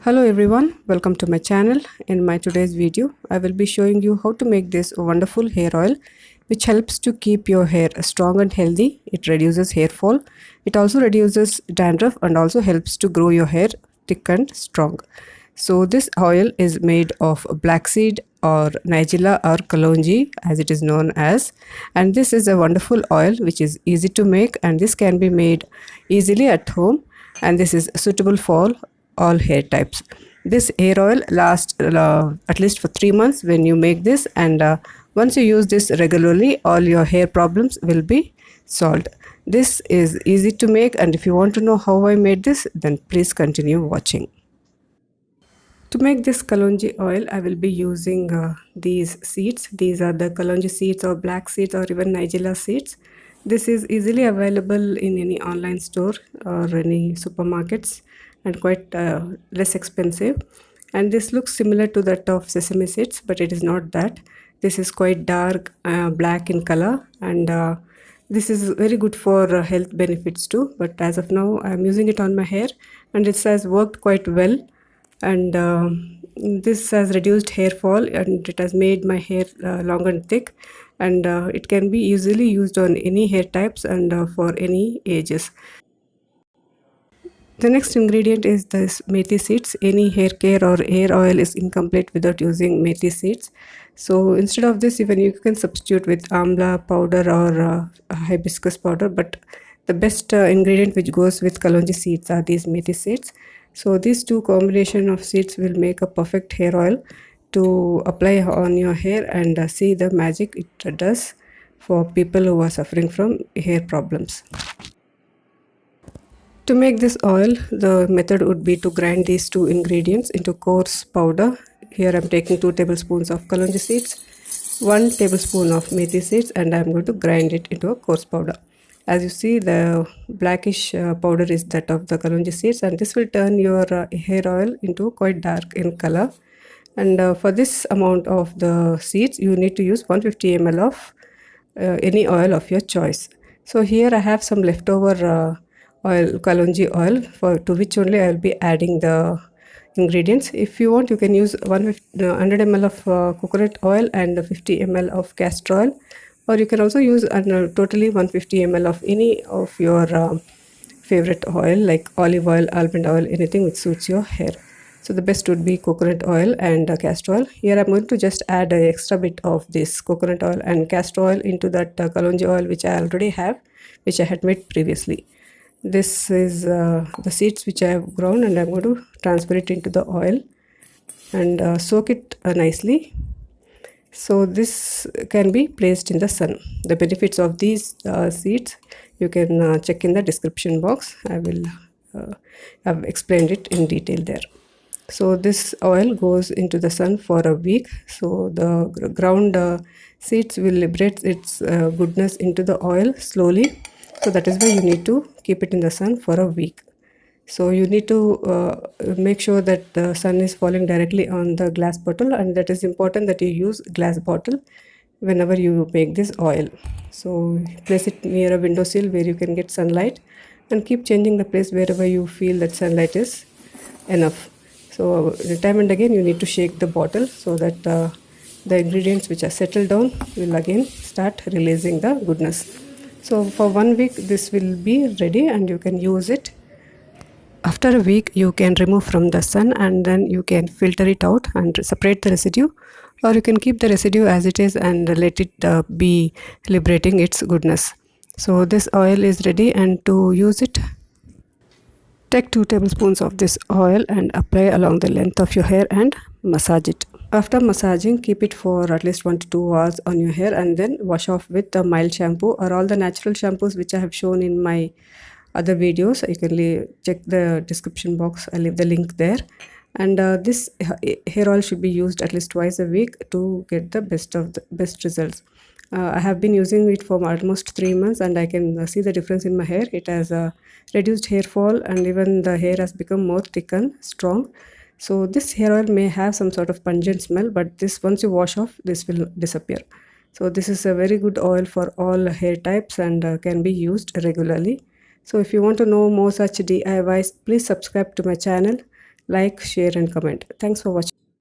Hello everyone, welcome to my channel. In my today's video, I will be showing you how to make this wonderful hair oil which helps to keep your hair strong and healthy. It reduces hair fall. It also reduces dandruff and also helps to grow your hair thick and strong. So this oil is made of black seed or Nigella or Kalonji as it is known as, and this is a wonderful oil which is easy to make, and this can be made easily at home, and this is suitable for all hair types. This hair oil lasts at least for 3 months when you make this, and once you use this regularly, all your hair problems will be solved. This is easy to make, and if you want to know how I made this, then please continue watching. To make this kalonji oil, I will be using these seeds. These are the kalonji seeds or black seeds or even nigella seeds. This is easily available in any online store or any supermarkets and quite less expensive. And this looks similar to that of sesame seeds, but it is not that. This is quite dark black in color, and this is very good for health benefits too. But as of now, I am using it on my hair, and it has worked quite well, and this has reduced hair fall, and it has made my hair long and thick, and it can be easily used on any hair types and for any ages. The next ingredient is this methi seeds. Any hair care or hair oil is incomplete without using methi seeds. So instead of this, even you can substitute with amla powder or hibiscus powder, but the best ingredient which goes with kalonji seeds are these methi seeds. So these two combination of seeds will make a perfect hair oil to apply on your hair, and see the magic it does for people who are suffering from hair problems. To make this oil, the method would be to grind these two ingredients into coarse powder. Here I am taking 2 tablespoons of kalonji seeds, 1 tablespoon of methi seeds, and I am going to grind it into a coarse powder. As you see, the blackish powder is that of the kalonji seeds, and this will turn your hair oil into quite dark in color. And for this amount of the seeds, you need to use 150 ml of any oil of your choice. So here I have some leftover oil, kalonji oil, to which only I will be adding the ingredients. If you want, you can use 100 ml of coconut oil and 50 ml of castor oil, or you can also use totally 150 ml of any of your favorite oil like olive oil, almond oil, anything which suits your hair. So the best would be coconut oil and castor oil. Here I'm going to just add an extra bit of this coconut oil and castor oil into that kalonji oil which I already have, which I had made previously. This is the seeds which I have ground, and I'm going to transfer it into the oil and soak it nicely. So this can be placed in the sun. The benefits of these seeds you can check in the description box. I will have explained it in detail there. So this oil goes into the sun for a week. So the ground seeds will liberate its goodness into the oil slowly. So that is why you need to keep it in the sun for a week. So you need to make sure that the sun is falling directly on the glass bottle, and that is important that you use glass bottle whenever you make this oil. So place it near a windowsill where you can get sunlight, and keep changing the place wherever you feel that sunlight is enough. So time and again you need to shake the bottle so that the ingredients which are settled down will again start releasing the goodness. So for 1 week this will be ready, and you can use it. After a week you can remove from the sun, and then you can filter it out and separate the residue, or you can keep the residue as it is and let it be liberating its goodness. So this oil is ready, and to use it, take 2 tablespoons of this oil and apply along the length of your hair and massage it. After massaging, keep it for at least 1 to 2 hours on your hair, and then wash off with a mild shampoo or all the natural shampoos which I have shown in my other videos. You can check the description box. I'll leave the link there. And this hair oil should be used at least twice a week to get the best results. I have been using it for almost 3 months, and I can see the difference in my hair. It has reduced hair fall, and even the hair has become more thick and strong. So this hair oil may have some sort of pungent smell, but this, once you wash off, this will disappear. So this is a very good oil for all hair types, and can be used regularly. So if you want to know more such DIYs, please subscribe to my channel. Like, share and comment. Thanks for watching.